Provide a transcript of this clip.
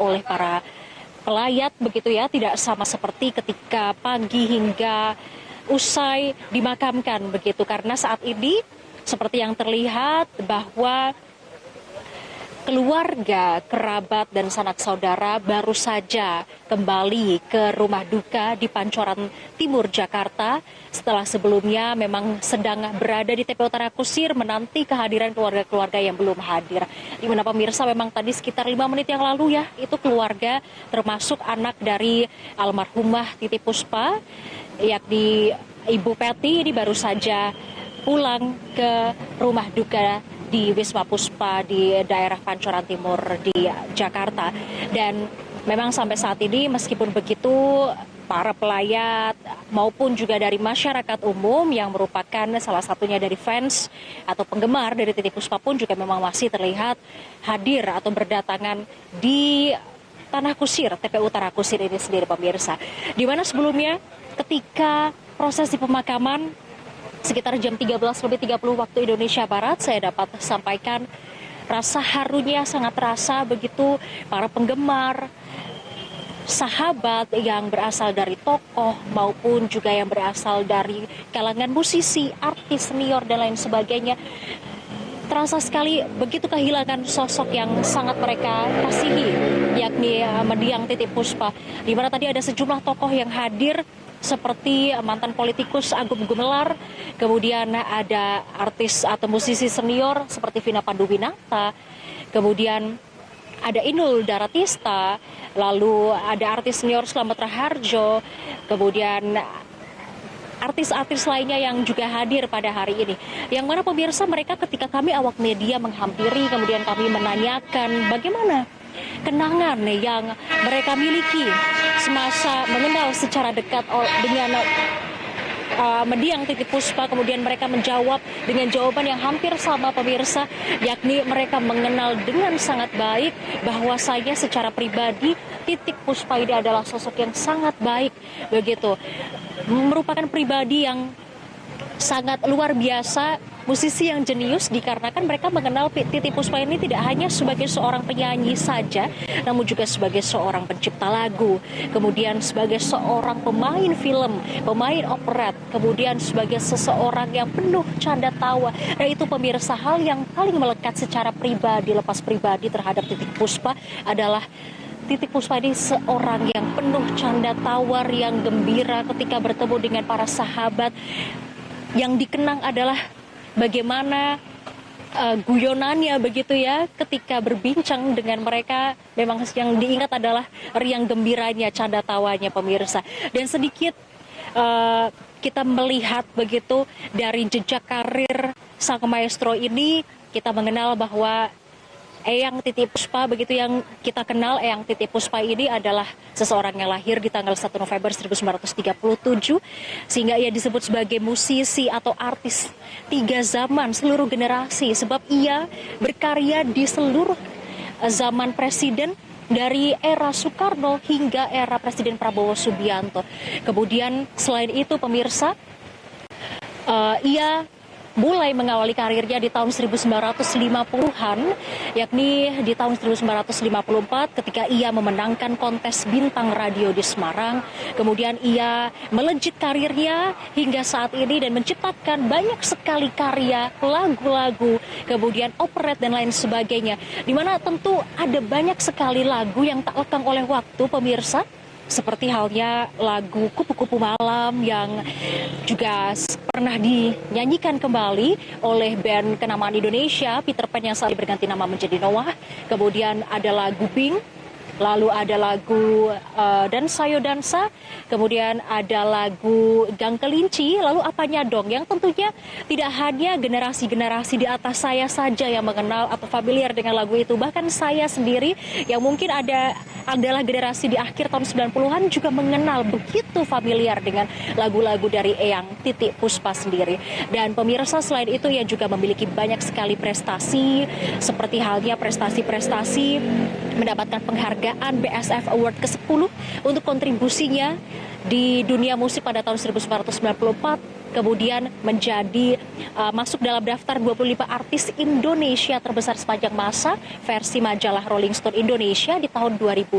oleh para pelayat begitu ya, tidak sama seperti ketika pagi hingga usai dimakamkan begitu, karena saat ini seperti yang terlihat bahwa keluarga, kerabat, dan sanak saudara baru saja kembali ke rumah duka di Pancoran Timur, Jakarta. Setelah sebelumnya memang sedang berada di TPU Tanah Kusir menanti kehadiran keluarga-keluarga yang belum hadir. Di mana pemirsa memang tadi sekitar 5 menit yang lalu ya, itu keluarga termasuk anak dari almarhumah Titi Puspa, yakni Ibu Peti, ini baru saja pulang ke rumah duka di Wisma Puspa di daerah Pancoran Timur di Jakarta. Dan memang sampai saat ini meskipun begitu, para pelayat maupun juga dari masyarakat umum yang merupakan salah satunya dari fans atau penggemar dari Titi Puspa pun juga memang masih terlihat hadir atau berdatangan di Tanah Kusir, TPU Tanah Kusir ini sendiri pemirsa. Di mana sebelumnya ketika prosesi pemakaman sekitar jam 13:30 waktu Indonesia Barat, saya dapat sampaikan rasa harunya sangat terasa begitu para penggemar, sahabat yang berasal dari tokoh maupun juga yang berasal dari kalangan musisi, artis senior dan lain sebagainya. Terasa sekali begitu kehilangan sosok yang sangat mereka kasihi, yakni mendiang Titi Puspa. Di mana tadi ada sejumlah tokoh yang hadir seperti mantan politikus Agung Gumelar, kemudian ada artis atau musisi senior seperti Vina Panduwinata, kemudian ada Inul Daratista, lalu ada artis senior Slamet Raharjo, kemudian artis-artis lainnya yang juga hadir pada hari ini. Yang mana pemirsa, mereka ketika kami awak media menghampiri, kemudian kami menanyakan bagaimana kenangan yang mereka miliki semasa mengenal secara dekat dengan mendiang Titi Puspa, kemudian mereka menjawab dengan jawaban yang hampir sama pemirsa, yakni mereka mengenal dengan sangat baik bahwasanya secara pribadi Titi Puspa ini adalah sosok yang sangat baik begitu, merupakan pribadi yang sangat luar biasa, musisi yang jenius, dikarenakan mereka mengenal Titi Puspa ini tidak hanya sebagai seorang penyanyi saja, namun juga sebagai seorang pencipta lagu, kemudian sebagai seorang pemain film, pemain operet, kemudian sebagai seseorang yang penuh canda tawa. Nah itu pemirsa, hal yang paling melekat secara pribadi, lepas pribadi terhadap Titi Puspa adalah Titi Puspa ini seorang yang penuh canda tawar, yang gembira ketika bertemu dengan para sahabat. Yang dikenang adalah bagaimana guyonannya begitu ya, ketika berbincang dengan mereka, memang yang diingat adalah riang gembiranya, canda tawanya pemirsa. Dan sedikit kita melihat begitu dari jejak karir sang maestro ini, kita mengenal bahwa Eyang Titi Puspa begitu yang kita kenal, Eyang Titi Puspa ini adalah seseorang yang lahir di tanggal 1 November 1937, sehingga ia disebut sebagai musisi atau artis tiga zaman, seluruh generasi, sebab ia berkarya di seluruh zaman presiden, dari era Soekarno hingga era Presiden Prabowo Subianto. Kemudian selain itu pemirsa, ia mulai mengawali karirnya di tahun 1950-an, yakni di tahun 1954 ketika ia memenangkan kontes bintang radio di Semarang. Kemudian ia melejit karirnya hingga saat ini dan menciptakan banyak sekali karya, lagu-lagu, kemudian operet dan lain sebagainya. Di mana tentu ada banyak sekali lagu yang tak lekang oleh waktu pemirsa. Seperti halnya lagu Kupu-Kupu Malam yang juga pernah dinyanyikan kembali oleh band kenamaan Indonesia, Peter Pan yang saat ini berganti nama menjadi Noah. Kemudian ada lagu Bing, lalu ada lagu Dansa Yo Dansa, kemudian ada lagu Gang Kelinci, lalu Apanya Dong, yang tentunya tidak hanya generasi-generasi di atas saya saja yang mengenal atau familiar dengan lagu itu. Bahkan saya sendiri yang mungkin adalah generasi di akhir tahun 90-an juga mengenal, begitu familiar dengan lagu-lagu dari Eyang Titi Puspa sendiri. Dan pemirsa, selain itu ia juga memiliki banyak sekali prestasi, seperti halnya prestasi-prestasi mendapatkan penghargaan BSF Award ke-10 untuk kontribusinya di dunia musik pada tahun 1994, kemudian menjadi masuk dalam daftar 25 artis Indonesia terbesar sepanjang masa versi majalah Rolling Stone Indonesia di tahun 2020.